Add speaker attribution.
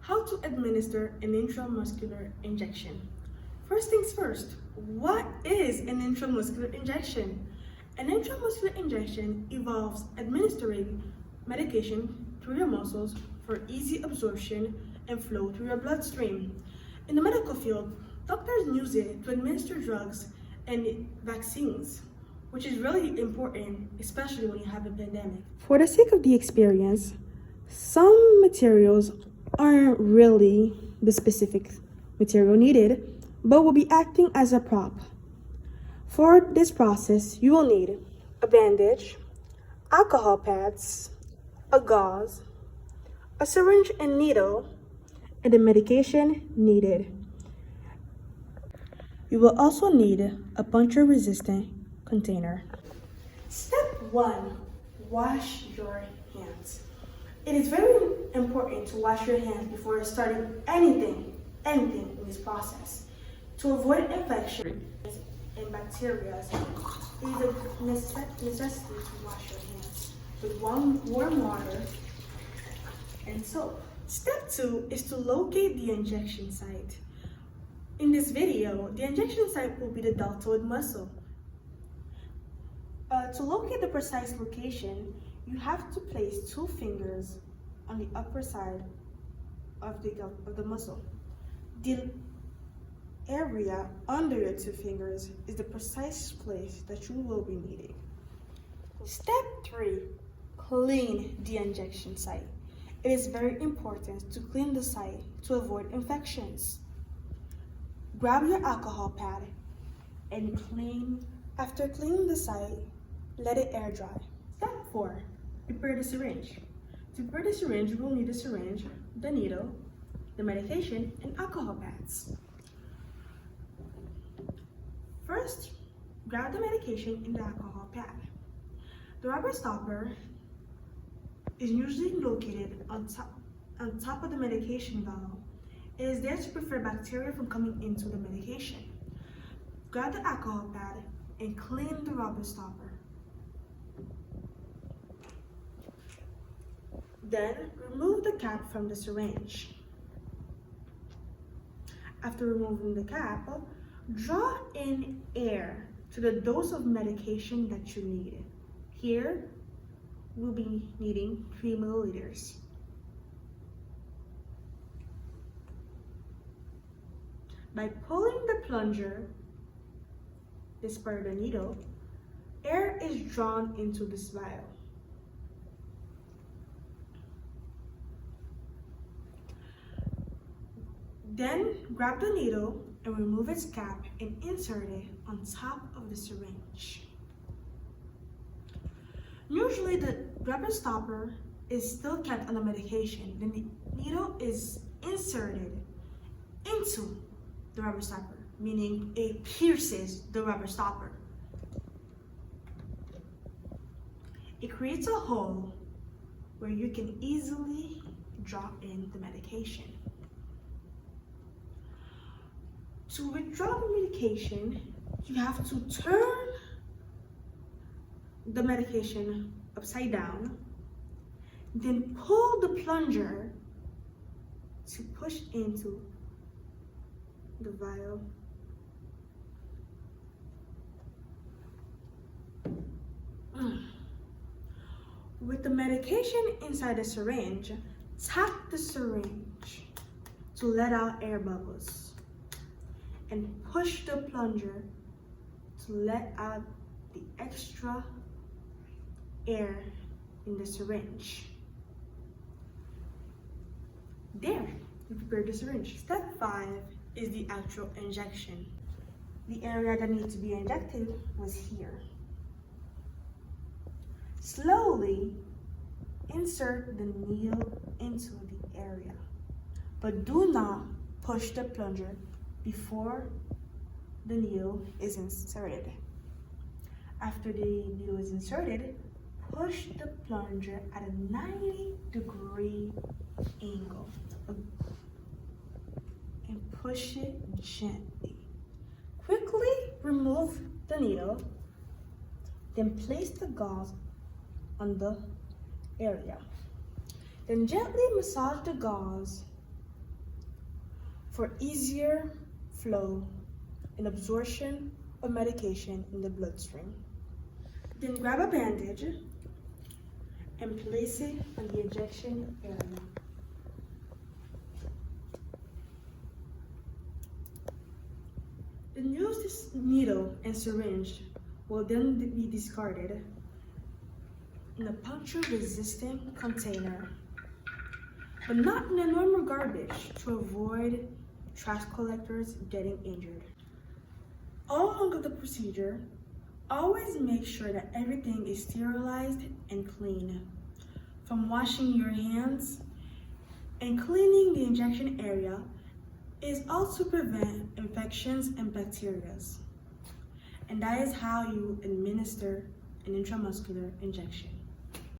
Speaker 1: How to administer an intramuscular injection. First things first, what is an intramuscular injection? An intramuscular injection involves administering medication through your muscles for easy absorption and flow through your bloodstream. In the medical field, doctors use it to administer drugs and vaccines, which is really important, especially when you have a pandemic. For the sake of the experience, some materials aren't really the specific material needed, but will be acting as a prop. For this process, you will need a bandage, alcohol pads, a gauze, a syringe and needle, and the medication needed. You will also need a puncture-resistant container. Step 1, wash your hands. It is very important to wash your hands before starting anything in this process. To avoid infection and bacteria, it is a necessity to wash your hands with warm water and soap. Step 2 is to locate the injection site. In this video, the injection site will be the deltoid muscle. To locate the precise location, you have to place 2 fingers on the upper side of the muscle. The area under your 2 fingers is the precise place that you will be needing. Step 3, clean the injection site. It is very important to clean the site to avoid infections. Grab your alcohol pad and after cleaning the site, let it air dry. Step 4, prepare the syringe. To prepare the syringe, you will need the syringe, the needle, the medication, and alcohol pads. First, grab the medication in the alcohol pad. The rubber stopper is usually located on top of the medication vial. It is there to prevent bacteria from coming into the medication. Grab the alcohol pad and clean the rubber stopper. Then, remove the cap from the syringe. After removing the cap, draw in air to the dose of medication that you need. Here, we'll be needing 3 milliliters. By pulling the plunger, this part of the needle, air is drawn into this vial. Then grab the needle and remove its cap and insert it on top of the syringe. Usually the rubber stopper is still kept on the medication. The needle is inserted into the rubber stopper, meaning it pierces the rubber stopper. It creates a hole where you can easily drop in the medication. To withdraw the medication, you have to turn the medication upside down, then pull the plunger to push into the vial. With the medication inside the syringe, tap the syringe to let out air bubbles and push the plunger to let out the extra air in the syringe. There, you prepared the syringe. Step 5 is the actual injection. The area that needs to be injected was here. Slowly insert the needle into the area, but do not push the plunger before the needle is inserted. After the needle is inserted, push the plunger at a 90-degree angle and push it gently. Quickly remove the needle, then place the gauze on the area. Then gently massage the gauze for easier flow and absorption of medication in the bloodstream. Then grab a bandage and place it on the injection area. Then use this needle and syringe will then be discarded in a puncture-resistant container, but not in a normal garbage to avoid trash collectors getting injured. All along of the procedure, always make sure that everything is sterilized and clean. From washing your hands and cleaning the injection area is also prevent infections and bacteria. And that is how you administer an intramuscular injection.